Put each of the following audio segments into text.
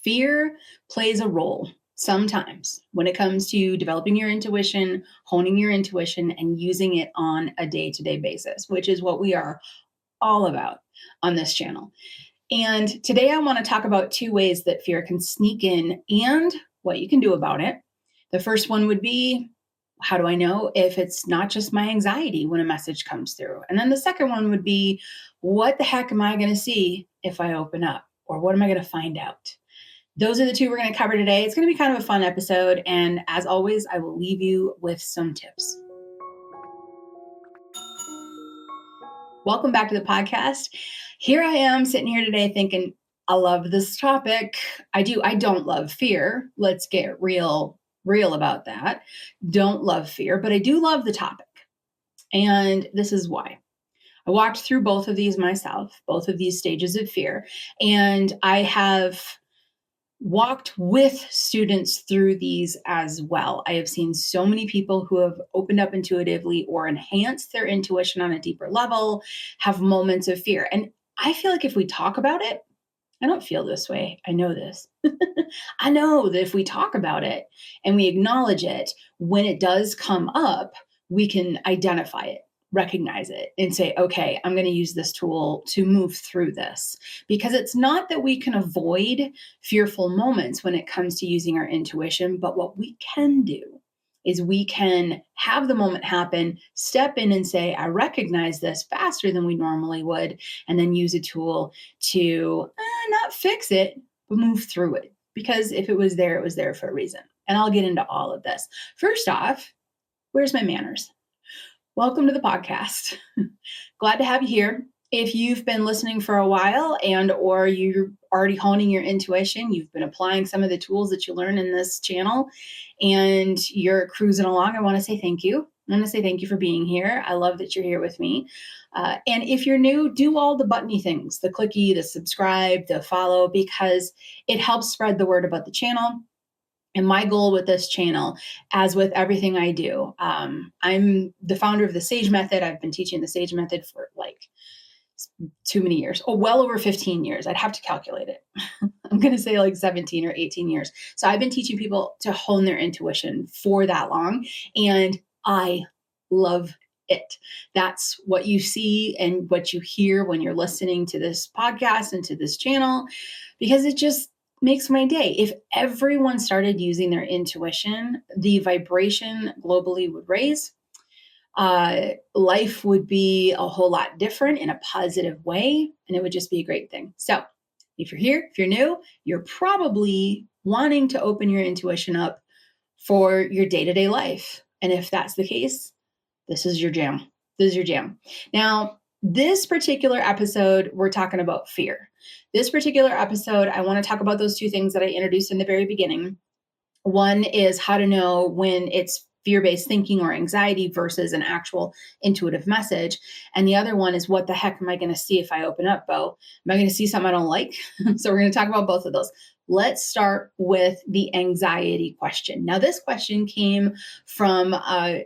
fear plays a role sometimes when it comes to developing your intuition, honing your intuition, and using it on a day-to-day basis, which is what we are all about on this channel. And today I want to talk about two ways that fear can sneak in and what you can do about it. The first one would be, how do I know if it's not just my anxiety when a message comes through? And then the second one would be, what the heck am I going to see if I open up? Or what am I going to find out? Those are the two we're going to cover today. It's going to be kind of a fun episode. And as always, I will leave you with some tips. Welcome back to the podcast. Here I am sitting here today thinking, I love this topic. I do. I don't love fear. Let's get real about that. Don't love fear, but I do love the topic. And this is why. I walked through both of these myself, both of these stages of fear. And I have walked with students through these as well. I have seen so many people who have opened up intuitively or enhanced their intuition on a deeper level, have moments of fear. And I feel like if we talk about it, I don't feel this way. I know this. I know that if we talk about it and we acknowledge it, when it does come up, we can identify it, recognize it, and say, okay, I'm going to use this tool to move through this. Because it's not that we can avoid fearful moments when it comes to using our intuition, but what we can do is we can have the moment happen, step in and say, I recognize this faster than we normally would, and then use a tool to not fix it, but move through it. Because if it was there for a reason. And I'll get into all of this. First off, where's my manners? Welcome to the podcast. Glad to have you here. If you've been listening for a while or you're already honing your intuition, you've been applying some of the tools that you learn in this channel and you're cruising along, I want to say thank you. I want to say thank you for being here. I love that you're here with me. And if you're new, do all the buttony things, the clicky, the subscribe, the follow, because it helps spread the word about the channel. And my goal with this channel, as with everything I do, I'm the founder of the Sage Method. I've been teaching the Sage Method for like too many years. Well over 15 years. I'd have to calculate it. I'm going to say like 17 or 18 years. So I've been teaching people to hone their intuition for that long. And I love it. That's what you see and what you hear when you're listening to this podcast and to this channel, because it just makes my day. If everyone started using their intuition, the vibration globally would raise. Life would be a whole lot different in a positive way, and it would just be a great thing. So if you're here, if you're new, you're probably wanting to open your intuition up for your day-to-day life. And if that's the case, this is your jam. This is your jam. Now, this particular episode, we're talking about fear. This particular episode, I want to talk about those two things that I introduced in the very beginning. One is how to know when it's fear-based thinking or anxiety versus an actual intuitive message. And the other one is, what the heck am I going to see if I open up, Bo? Am I going to see something I don't like? So we're going to talk about both of those. Let's start with the anxiety question. Now, this question came from a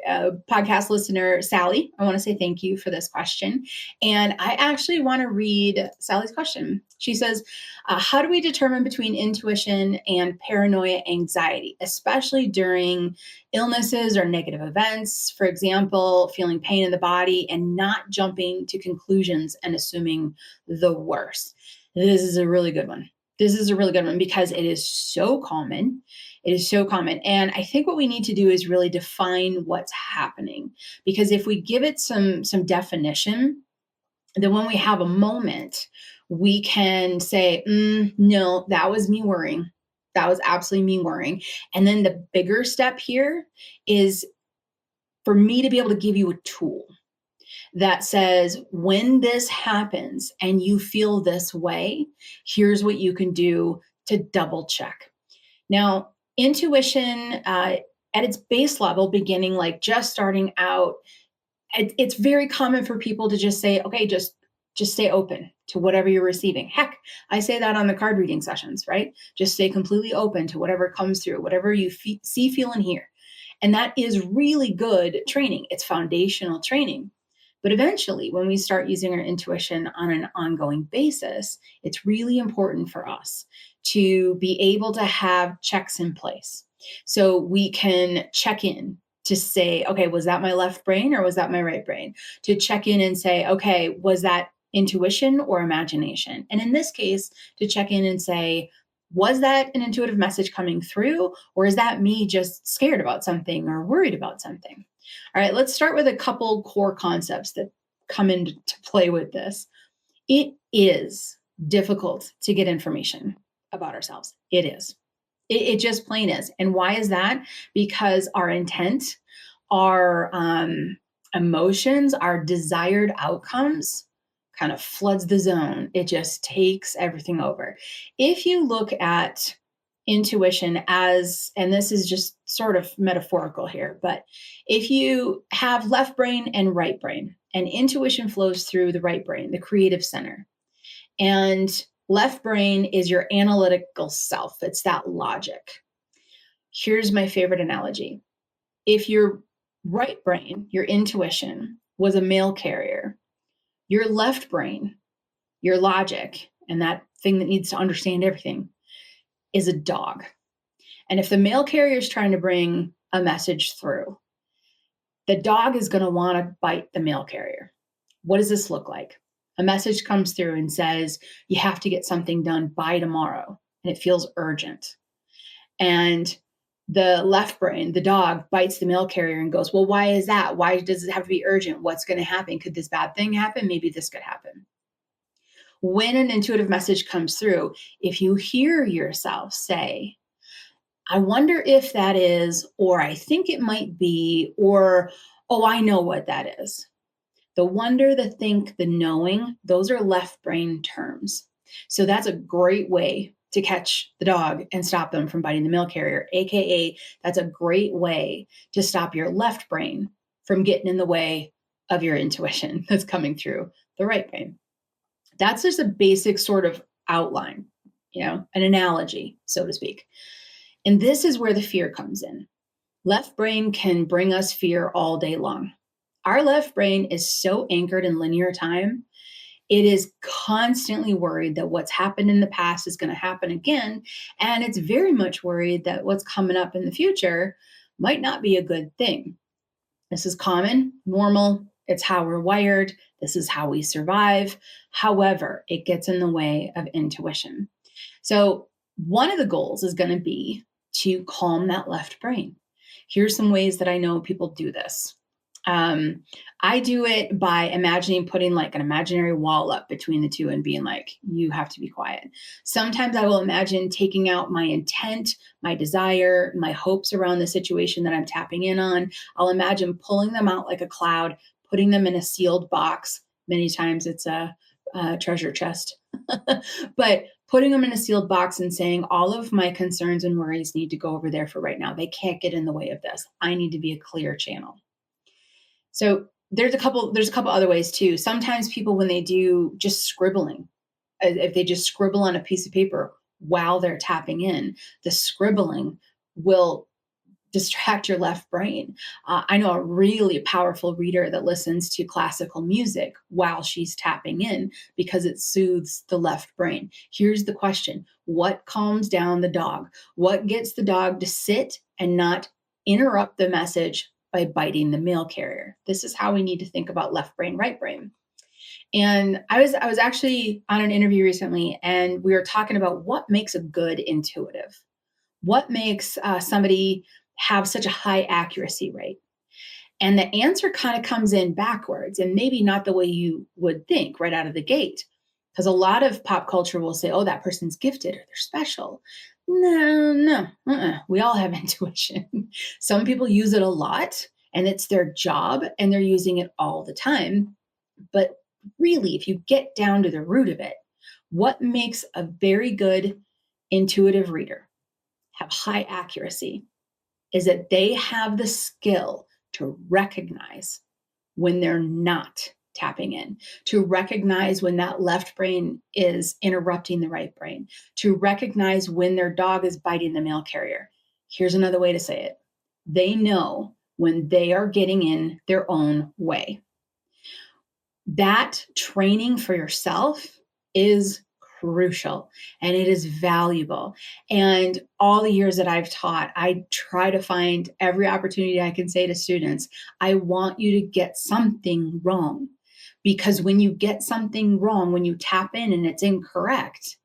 podcast listener, Sally. I want to say thank you for this question. And I actually want to read Sally's question. She says, how do we determine between intuition and paranoia anxiety, especially during illnesses or negative events? For example, feeling pain in the body and not jumping to conclusions and assuming the worst. This is a really good one. This is a really good one because it is so common. It is so common. And I think what we need to do is really define what's happening. Because if we give it some definition, then when we have a moment, we can say, no, that was me worrying. That was absolutely me worrying. And then the bigger step here is for me to be able to give you a tool that says, when this happens and you feel this way, here's what you can do to double check. Now, intuition at its base level, beginning like just starting out, it's very common for people to just say, okay, just stay open to whatever you're receiving. Heck, I say that on the card reading sessions, right? Just stay completely open to whatever comes through, whatever you see, feel, and hear. And that is really good training. It's foundational training. But eventually, when we start using our intuition on an ongoing basis, it's really important for us to be able to have checks in place. So we can check in to say, okay, was that my left brain or was that my right brain? To check in and say, okay, was that intuition or imagination? And in this case, to check in and say, was that an intuitive message coming through, or is that me just scared about something or worried about something? All right, let's start with a couple core concepts that come into play with this. It is difficult to get information about ourselves. It is. It just plain is. And why is that? Because our intent, our emotions, our desired outcomes kind of floods the zone. It just takes everything over. If you look at intuition as, and this is just sort of metaphorical here, but if you have left brain and right brain, and intuition flows through the right brain, the creative center, and left brain is your analytical self, it's that logic. Here's my favorite analogy. If your right brain, your intuition, was a mail carrier, your left brain, your logic, and that thing that needs to understand everything, is a dog. And if the mail carrier is trying to bring a message through, the dog is going to want to bite the mail carrier. What does this look like? A message comes through and says, you have to get something done by tomorrow, and it feels urgent. And the left brain, the dog, bites the mail carrier and goes, well, why is that? Why does it have to be urgent? What's going to happen? Could this bad thing happen? Maybe this could happen. When an intuitive message comes through, if you hear yourself say, I wonder if that is, or I think it might be, or, oh, I know what that is. The wonder, the think, the knowing, those are left brain terms. So that's a great way to catch the dog and stop them from biting the mail carrier, AKA that's a great way to stop your left brain from getting in the way of your intuition that's coming through the right brain. That's just a basic sort of outline, an analogy, so to speak. And this is where the fear comes in. Left brain can bring us fear all day long. Our left brain is so anchored in linear time. It is constantly worried that what's happened in the past is going to happen again. And it's very much worried that what's coming up in the future might not be a good thing. This is common, normal. It's how we're wired. This is how we survive. However, it gets in the way of intuition. So one of the goals is going to be to calm that left brain. Here's some ways that I know people do this. I do it by imagining putting like an imaginary wall up between the two and being like, you have to be quiet. Sometimes I will imagine taking out my intent, my desire, my hopes around the situation that I'm tapping in on. I'll imagine pulling them out like a cloud, putting them in a sealed box. Many times it's a treasure chest, but putting them in a sealed box and saying all of my concerns and worries need to go over there for right now. They can't get in the way of this. I need to be a clear channel. So there's a couple other ways too. Sometimes people, when they do just scribbling, if they just scribble on a piece of paper while they're tapping in, the scribbling will distract your left brain. I know a really powerful reader that listens to classical music while she's tapping in because it soothes the left brain. Here's the question. What calms down the dog? What gets the dog to sit and not interrupt the message by biting the mail carrier? This is how we need to think about left brain, right brain. And I was actually on an interview recently, and we were talking about what makes a good intuitive. What makes somebody have such a high accuracy rate? And the answer kind of comes in backwards, and maybe not the way you would think right out of the gate. Because a lot of pop culture will say, oh, that person's gifted or they're special. No. We all have intuition. Some people use it a lot and it's their job and they're using it all the time. But really, if you get down to the root of it, what makes a very good intuitive reader have high accuracy is that they have the skill to recognize when they're not tapping in, to recognize when that left brain is interrupting the right brain, to recognize when their dog is biting the mail carrier. Here's another way to say it. They know when they are getting in their own way. That training for yourself is crucial and it is valuable. And all the years that I've taught, I try to find every opportunity I can say to students, I want you to get something wrong. Because when you get something wrong, when you tap in and it's incorrect,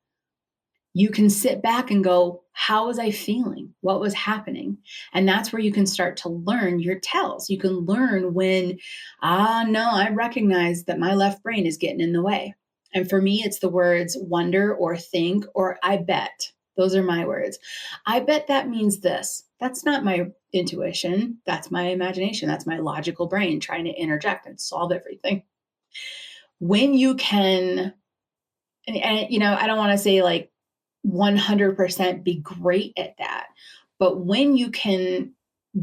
you can sit back and go, how was I feeling? What was happening? And that's where you can start to learn your tells. You can learn when, no, I recognize that my left brain is getting in the way. And for me, it's the words wonder or think or I bet. Those are my words. I bet that means this. That's not my intuition. That's my imagination. That's my logical brain trying to interject and solve everything. When you can, I don't want to say like 100% be great at that. But when you can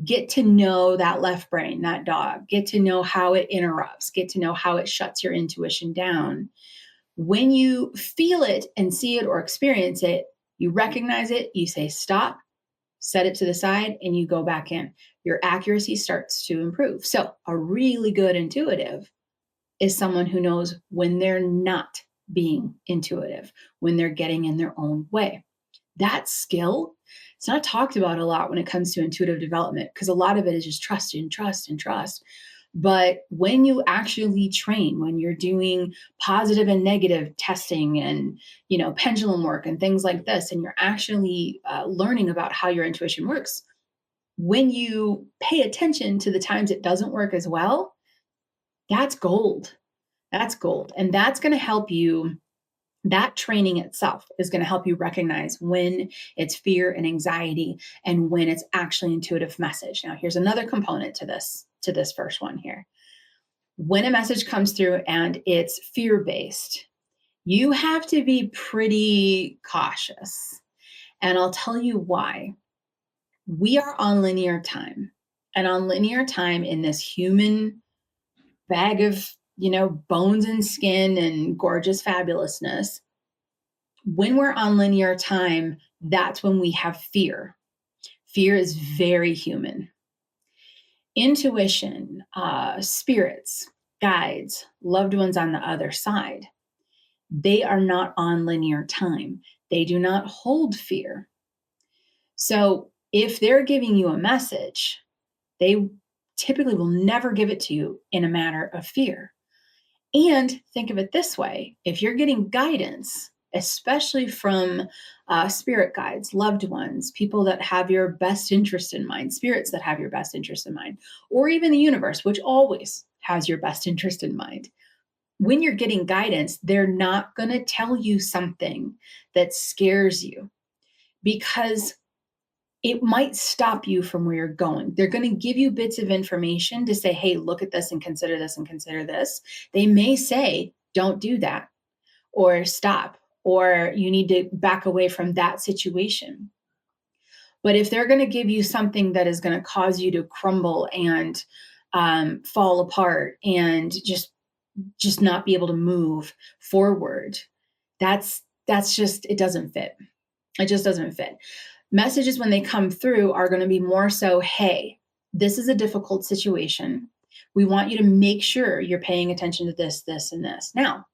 get to know that left brain, that dog, get to know how it interrupts, get to know how it shuts your intuition down, when you feel it and see it or experience it, you recognize it, you say stop, set it to the side, and you go back in. Your accuracy starts to improve. So, a really good intuitive is someone who knows when they're not being intuitive, when they're getting in their own way. That skill, it's not talked about a lot when it comes to intuitive development because a lot of it is just trust and trust and trust. But when you actually train, when you're doing positive and negative testing and pendulum work and things like this, and you're actually learning about how your intuition works, when you pay attention to the times it doesn't work as well, that's gold. That's gold. And that's going to help you. That training itself is going to help you recognize when it's fear and anxiety and when it's actually intuitive message. Now, here's another component to this first one here. When a message comes through and it's fear-based, you have to be pretty cautious. And I'll tell you why. We are on linear time. And on linear time in this human bag of, bones and skin and gorgeous fabulousness, when we're on linear time, that's when we have fear. Fear is very human. Intuition, spirits, guides, loved ones on the other side, they are not on linear time. They do not hold fear. So if they're giving you a message, they typically will never give it to you in a matter of fear. And think of it this way, if you're getting guidance, especially from spirit guides, loved ones, people that have your best interest in mind, spirits that have your best interest in mind, or even the universe, which always has your best interest in mind. When you're getting guidance, they're not going to tell you something that scares you because it might stop you from where you're going. They're going to give you bits of information to say, hey, look at this and consider this and consider this. They may say, don't do that, or stop, or you need to back away from that situation. But if they're going to give you something that is going to cause you to crumble and fall apart and just not be able to move forward, that's just, it doesn't fit. It just doesn't fit. Messages when they come through are going to be more so, hey, this is a difficult situation. We want you to make sure you're paying attention to this, this, and this. Now,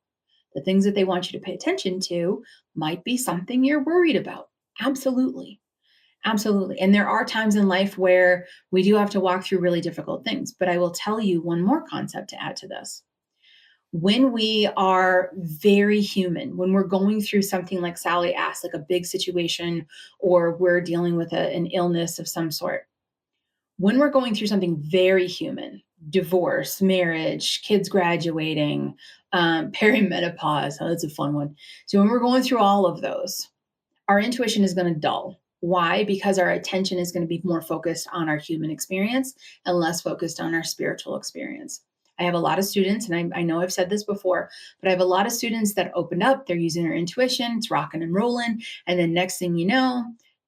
the things that they want you to pay attention to might be something you're worried about. Absolutely. Absolutely. And there are times in life where we do have to walk through really difficult things. But I will tell you one more concept to add to this. When we are very human, when we're going through something like Sally asked, like a big situation, or we're dealing with an illness of some sort, when we're going through something very human, divorce, marriage, kids graduating, perimenopause, oh, that's a fun one. So when we're going through all of those, our intuition is going to dull. Why? Because our attention is going to be more focused on our human experience and less focused on our spiritual experience. I have a lot of students, and I know I've said this before, but I have a lot of students that opened up, they're using their intuition, it's rocking and rolling. And then next thing you know,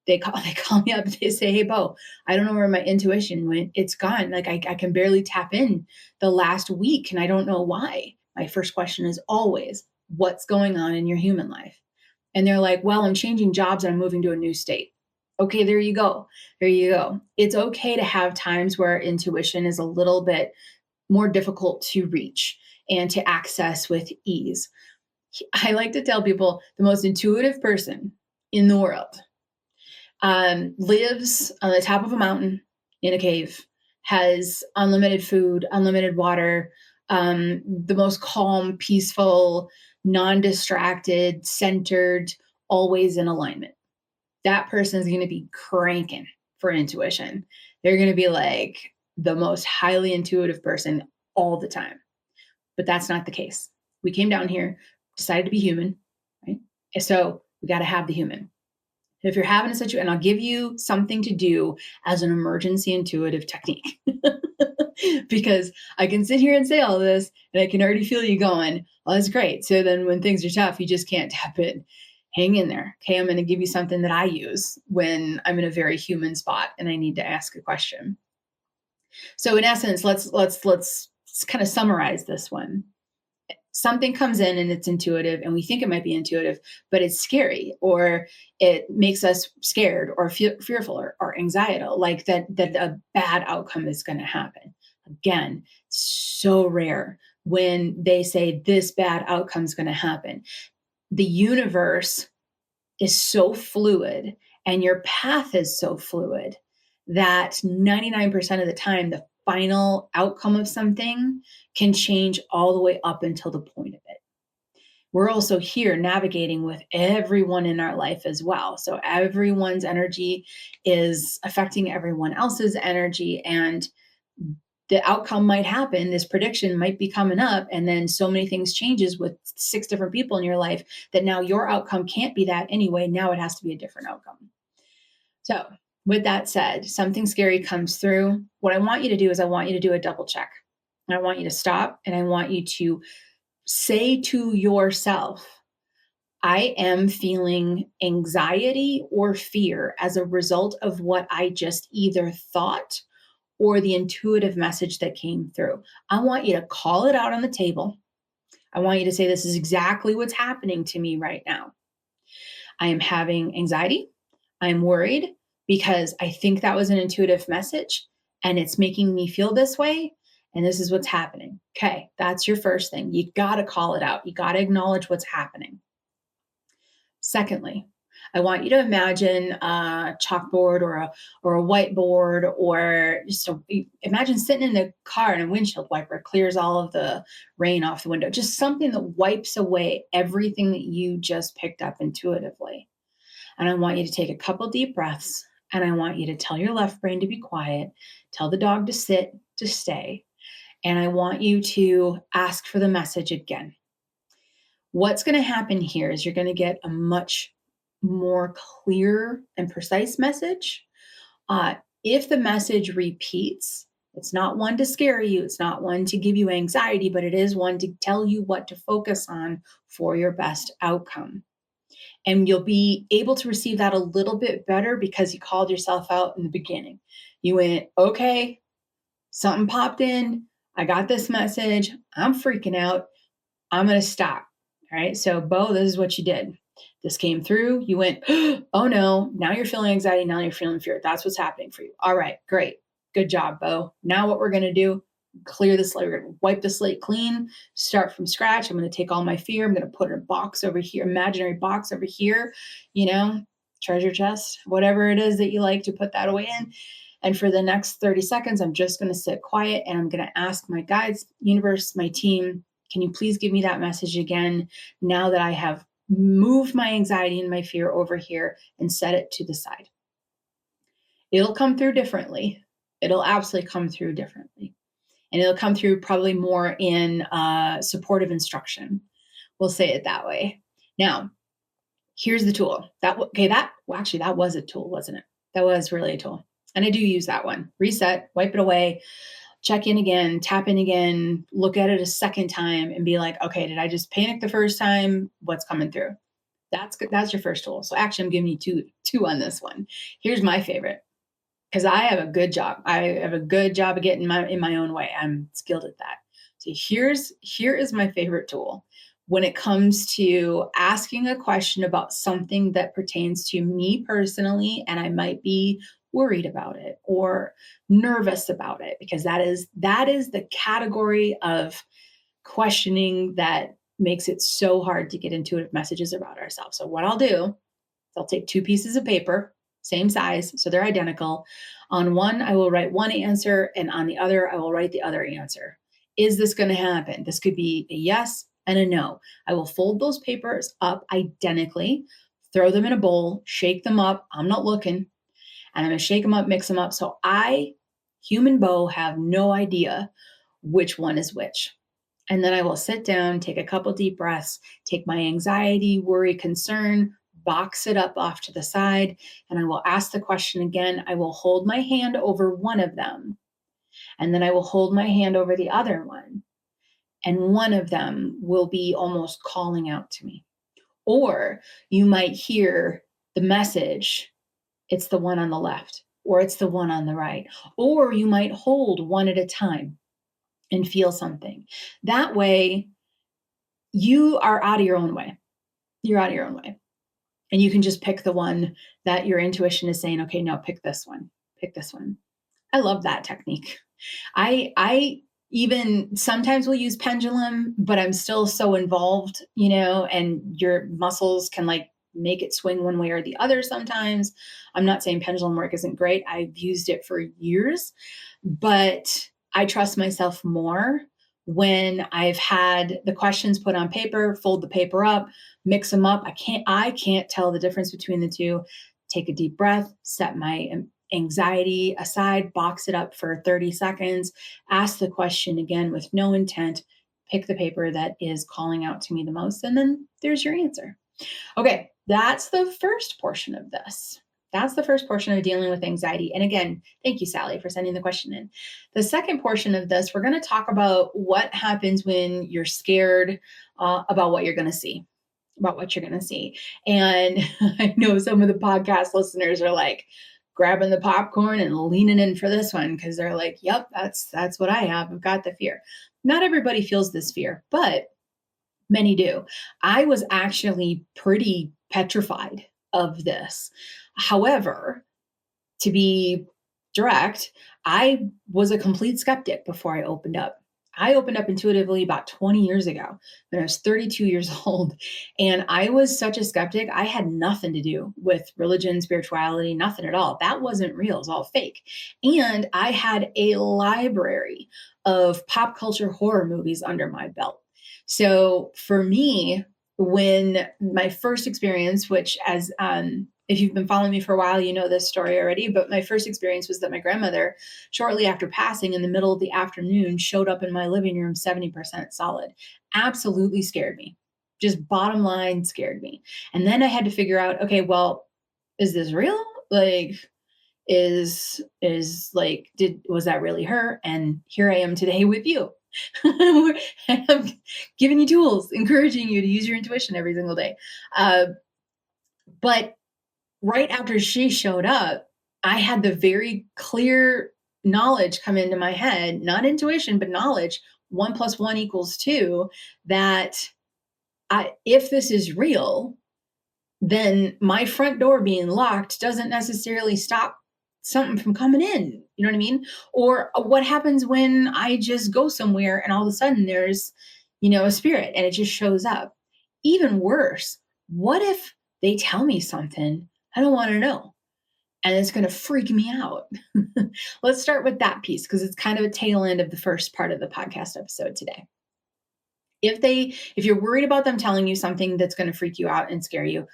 they call me up and they say, hey, Bo, I don't know where my intuition went. It's gone. Like I can barely tap in the last week and I don't know why. My first question is always, what's going on in your human life? And they're like, well, I'm changing jobs and I'm moving to a new state. Okay, there you go. There you go. It's okay to have times where intuition is a little bit more difficult to reach. and to access with ease. I like to tell people the most intuitive person in the world lives on the top of a mountain in a cave, has unlimited food, unlimited water, the most calm, peaceful, non distracted, centered, always in alignment. That person is going to be cranking for intuition. They're going to be like the most highly intuitive person all the time. But that's not the case. We came down here, decided to be human, right? And so we got to have the human. If you're having a situation, and I'll give you something to do as an emergency intuitive technique, because I can sit here and say all this, and I can already feel you going, well, that's great. So then when things are tough, you just can't tap it. Hang in there. Okay, I'm going to give you something that I use when I'm in a very human spot and I need to ask a question. So in essence, let's kind of summarize this one. Something comes in and it's intuitive and we think it might be intuitive, but it's scary or it makes us scared or fearful or anxiety, like that a bad outcome is going to happen. Again, so rare when they say this bad outcome is going to happen. The universe is so fluid and your path is so fluid that 99% of the time, the final outcome of something can change all the way up until the point of it. We're also here navigating with everyone in our life as well. So everyone's energy is affecting everyone else's energy, and the outcome might happen. This prediction might be coming up, and then so many things changes with 6 different people in your life that now your outcome can't be that anyway. Now it has to be a different outcome. So with that said, something scary comes through. What I want you to do is I want you to do a double check. And I want you to stop and I want you to say to yourself, I am feeling anxiety or fear as a result of what I just either thought or the intuitive message that came through. I want you to call it out on the table. I want you to say, this is exactly what's happening to me right now. I am having anxiety. I'm worried because I think that was an intuitive message and it's making me feel this way. And this is what's happening. Okay, that's your first thing. You got to call it out. You got to acknowledge what's happening. Secondly, I want you to imagine a chalkboard or a whiteboard, or just imagine sitting in the car and a windshield wiper clears all of the rain off the window. Just something that wipes away everything that you just picked up intuitively. And I want you to take a couple deep breaths, and I want you to tell your left brain to be quiet, tell the dog to sit, to stay. And I want you to ask for the message again. What's going to happen here is you're going to get a much more clear and precise message. If the message repeats, it's not one to scare you, it's not one to give you anxiety, but it is one to tell you what to focus on for your best outcome. And you'll be able to receive that a little bit better because you called yourself out in the beginning. You went, okay, something popped in. I got this message. I'm freaking out. I'm going to stop. All right. So, Bo, this is what you did. This came through. You went, oh no, now you're feeling anxiety. Now you're feeling fear. That's what's happening for you. All right, great. Good job, Bo. Now what we're going to do, clear the slate. We're going to wipe the slate clean, start from scratch. I'm going to take all my fear. I'm going to put it in a box over here, imaginary box over here, treasure chest, whatever it is that you like to put that away in. And for the next 30 seconds, I'm just going to sit quiet and I'm going to ask my guides, universe, my team, can you please give me that message again now that I have moved my anxiety and my fear over here and set it to the side? It'll come through differently. It'll absolutely come through differently. And it'll come through probably more in supportive instruction. We'll say it that way. Now, here's the tool. That was a tool, wasn't it? That was really a tool. And I do use that one. Reset, wipe it away, check in again, tap in again, look at it a second time and be like, okay, did I just panic the first time? What's coming through? That's good. That's your first tool. So actually I'm giving you two on this one. Here's my favorite, because I have a good job. I have a good job of getting in my own way. I'm skilled at that. So here is my favorite tool when it comes to asking a question about something that pertains to me personally, and I might be worried about it or nervous about it, because that is the category of questioning that makes it so hard to get intuitive messages about ourselves. So, what I'll do is I'll take two pieces of paper, same size, so they're identical. On one, I will write one answer, and on the other, I will write the other answer. Is this going to happen? This could be a yes and a no. I will fold those papers up identically, throw them in a bowl, shake them up. I'm not looking, and I'm going to shake them up, mix them up. So I, human Bo, have no idea which one is which. And then I will sit down, take a couple deep breaths, take my anxiety, worry, concern, box it up off to the side, and I will ask the question again. I will hold my hand over one of them, and then I will hold my hand over the other one. And one of them will be almost calling out to me. Or you might hear the message, it's the one on the left, or it's the one on the right. Or you might hold one at a time and feel something. That way, you are out of your own way. You're out of your own way. And you can just pick the one that your intuition is saying, okay, no, pick this one. Pick this one. I love that technique. I even sometimes will use pendulum, but I'm still so involved, and your muscles can like make it swing one way or the other sometimes. I'm not saying pendulum work isn't great. I've used it for years, but I trust myself more when I've had the questions put on paper, fold the paper up, mix them up. I can't tell the difference between the two. Take a deep breath, set my anxiety aside, box it up for 30 seconds, ask the question again with no intent, pick the paper that is calling out to me the most, and then there's your answer. Okay, that's the first portion of this. That's the first portion of dealing with anxiety. And again, thank you, Sally, for sending the question in. The second portion of this, we're going to talk about what happens when you're scared about what you're going to see. About what you're going to see. And I know some of the podcast listeners are like grabbing the popcorn and leaning in for this one because they're like, yep, that's what I have. I've got the fear. Not everybody feels this fear, but many do. I was actually pretty petrified of this. However, to be direct, I was a complete skeptic before I opened up. I opened up intuitively about 20 years ago when I was 32 years old. And I was such a skeptic. I had nothing to do with religion, spirituality, nothing at all. That wasn't real. It was all fake. And I had a library of pop culture horror movies under my belt. So for me, when my first experience, which as if you've been following me for a while, you know this story already, but my first experience was that my grandmother, shortly after passing in the middle of the afternoon, showed up in my living room 70% solid. Absolutely scared me. Just bottom line scared me. And then I had to figure out, okay, well, is this real? Like, was that really her? And here I am today with you. I'm giving you tools, encouraging you to use your intuition every single day. But right after she showed up, I had the very clear knowledge come into my head, not intuition, but knowledge, 1 + 1 = 2, that if this is real, then my front door being locked doesn't necessarily stop something from coming in. You know what I mean? Or what happens when I just go somewhere and all of a sudden there's, a spirit and it just shows up. Even worse, what if they tell me something I don't want to know and it's going to freak me out? Let's start with that piece because it's kind of a tail end of the first part of the podcast episode today. If you're worried about them telling you something that's going to freak you out and scare you,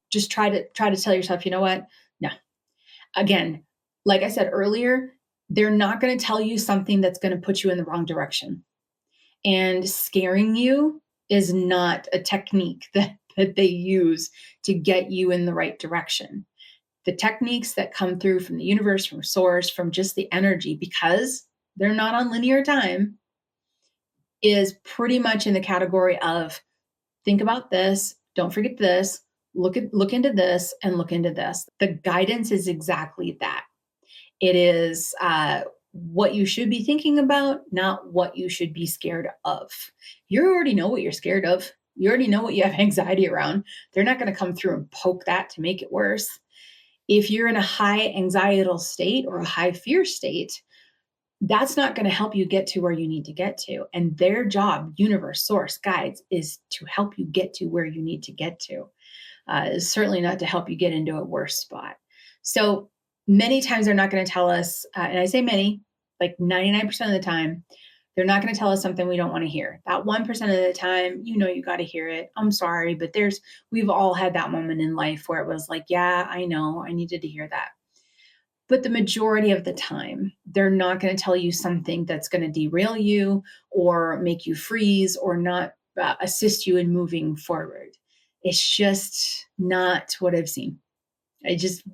just try to tell yourself, you know what? No. Again, like I said earlier, they're not going to tell you something that's going to put you in the wrong direction. And scaring you is not a technique that they use to get you in the right direction. The techniques that come through from the universe, from source, from just the energy, because they're not on linear time, is pretty much in the category of think about this, don't forget this, look into this, and look into this. The guidance is exactly that. It is what you should be thinking about, not what you should be scared of. You already know what you're scared of. You already know what you have anxiety around. They're not going to come through and poke that to make it worse. If you're in a high anxietal state or a high fear state, That's not going to help you get to where you need to get to. And their job, universe, source, guides, is to help you get to where you need to get to. Is certainly not to help you get into a worse spot. So many times they're not going to tell us, and I say many, like 99% of the time, they're not going to tell us something we don't want to hear. That 1% of the time, you got to hear it. I'm sorry, but we've all had that moment in life where it was like, yeah, I know, I needed to hear that. But the majority of the time, they're not going to tell you something that's going to derail you or make you freeze or not assist you in moving forward. It's just not what I've seen.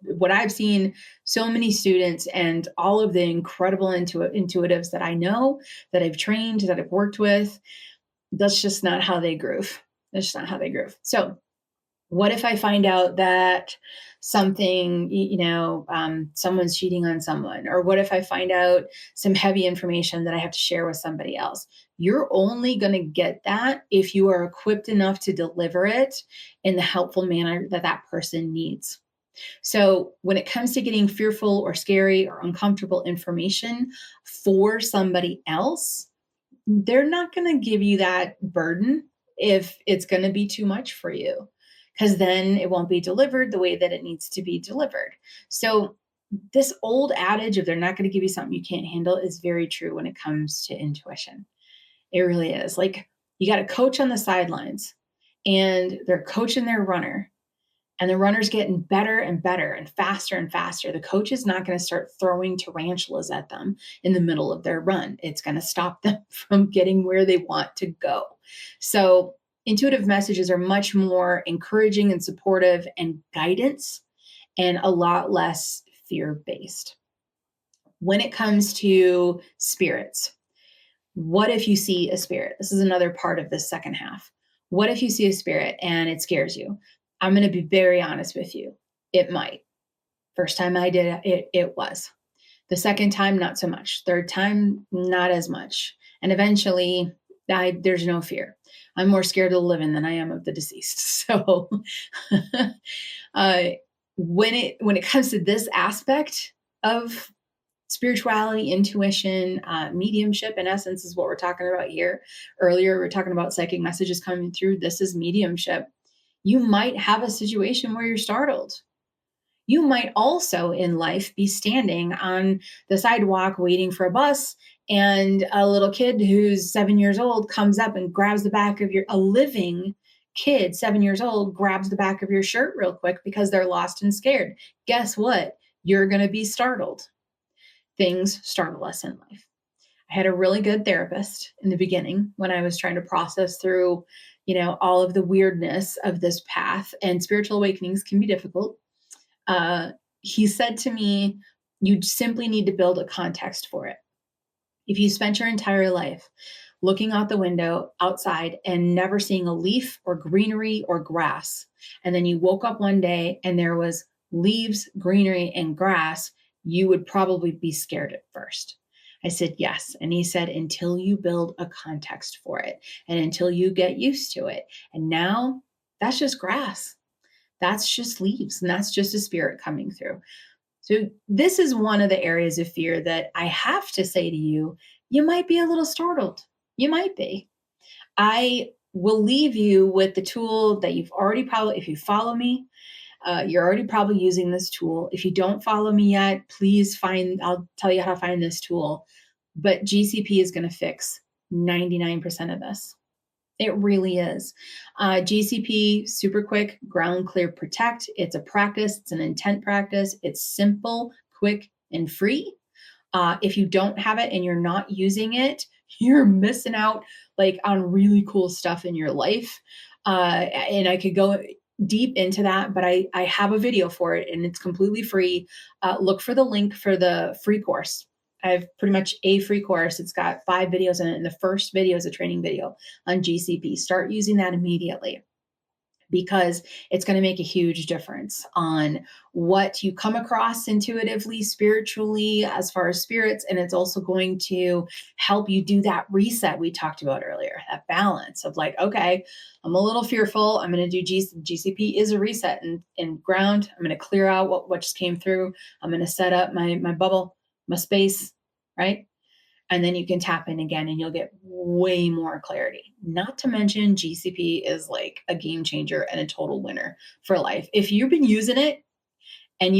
What I've seen so many students and all of the incredible intuitives that I know, that I've trained, that I've worked with, that's just not how they groove. That's just not how they groove. So what if I find out that something, someone's cheating on someone? Or what if I find out some heavy information that I have to share with somebody else? You're only going to get that if you are equipped enough to deliver it in the helpful manner that that person needs. So when it comes to getting fearful or scary or uncomfortable information for somebody else, they're not going to give you that burden if it's going to be too much for you, because then it won't be delivered the way that it needs to be delivered. So this old adage of they're not going to give you something you can't handle is very true when it comes to intuition. It really is. Like, you got a coach on the sidelines and they're coaching their runner, and the runner's getting better and better and faster. The coach is not going to start throwing tarantulas at them in the middle of their run. It's going to stop them from getting where they want to go. So intuitive messages are much more encouraging and supportive and guidance, and a lot less fear-based. When it comes to spirits, what if you see a spirit? This is another part of this second half. What if you see a spirit and it scares you? I'm going to be very honest with you. It might. First time I did it, it was. The second time, not so much. Third time, not as much. And eventually, there's no fear. I'm more scared of the living than I am of the deceased. So when it comes to this aspect of spirituality, intuition, mediumship, in essence, is what we're talking about here. Earlier, we were talking about psychic messages coming through. This is mediumship. You might have a situation where you're startled. You might also in life be standing on the sidewalk waiting for a bus, and a little kid who's 7 years old comes up and grabs the back of a living kid, 7 years old, grabs the back of your shirt real quick because they're lost and scared. Guess what? You're going to be startled. Things startle us in life. I had a really good therapist in the beginning when I was trying to process through, all of the weirdness of this path, and spiritual awakenings can be difficult. He said to me, you simply need to build a context for it. If you spent your entire life looking out the window outside and never seeing a leaf or greenery or grass, and then you woke up one day and there was leaves, greenery, and grass, you would probably be scared at first. I said, yes. And he said, until you build a context for it and until you get used to it. And now that's just grass. That's just leaves. And that's just a spirit coming through. So this is one of the areas of fear that I have to say to you, you might be a little startled. You might be. I will leave you with the tool that you've already probably, if you follow me, you're already probably using this tool. If you don't follow me yet, please I'll tell you how to find this tool. But GCP is going to fix 99% of this. It really is. GCP, super quick, ground clear, protect. It's a practice. It's an intent practice. It's simple, quick, and free. If you don't have it and you're not using it, you're missing out on really cool stuff in your life. And I could go deep into that, but I have a video for it and it's completely free. Look for the link for the free course. I have pretty much a free course. It's got 5 videos in it. And the first video is a training video on GCP. Start using that immediately, because it's going to make a huge difference on what you come across intuitively, spiritually, as far as spirits. And it's also going to help you do that reset we talked about earlier, that balance of okay, I'm a little fearful. I'm going to do GCP is a reset and ground. I'm going to clear out what just came through. I'm going to set up my bubble, my space, right? And then you can tap in again and you'll get way more clarity. Not to mention, GCP is like a game changer and a total winner for life. If you've been using it and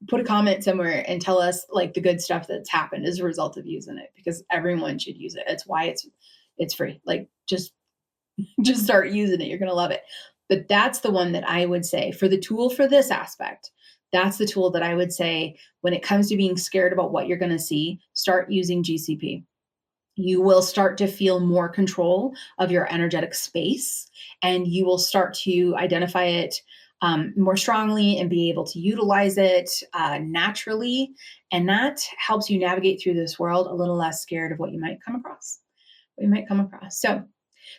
put a comment somewhere and tell us like the good stuff that's happened as a result of using it, because everyone should use it. It's why it's free. Like just start using it. You're going to love it. But that's the one that I would say for the tool for this aspect. That's the tool that I would say when it comes to being scared about what you're going to see, start using GCP. You will start to feel more control of your energetic space, and you will start to identify it more strongly and be able to utilize it naturally. And that helps you navigate through this world a little less scared of what you might come across. So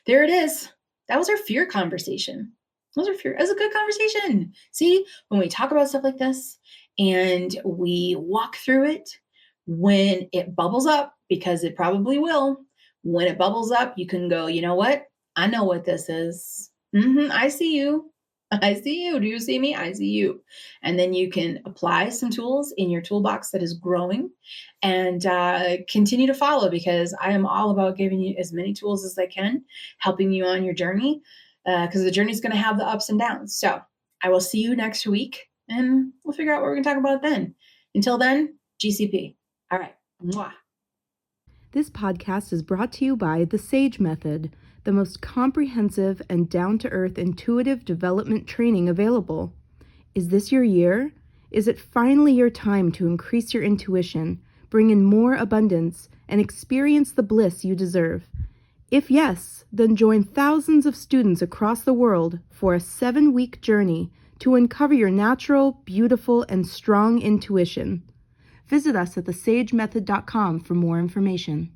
there it is. That was our fear conversation. That was a good conversation. See, when we talk about stuff like this and we walk through it, when it bubbles up, because it probably will, when it bubbles up, you can go, you know what? I know what this is. I see you. I see you. Do you see me? I see you. And then you can apply some tools in your toolbox that is growing and continue to follow, because I am all about giving you as many tools as I can, helping you on your journey, because the journey is going to have the ups and downs. So I will see you next week and we'll figure out what we're going to talk about then. Until then, GCP. All right. Mwah. This podcast is brought to you by the SAGE Method, the most comprehensive and down-to-earth intuitive development training available. Is this your year? Is it finally your time to increase your intuition, bring in more abundance, and experience the bliss you deserve? If yes, then join thousands of students across the world for a 7-week journey to uncover your natural, beautiful, and strong intuition. Visit us at thesagemethod.com for more information.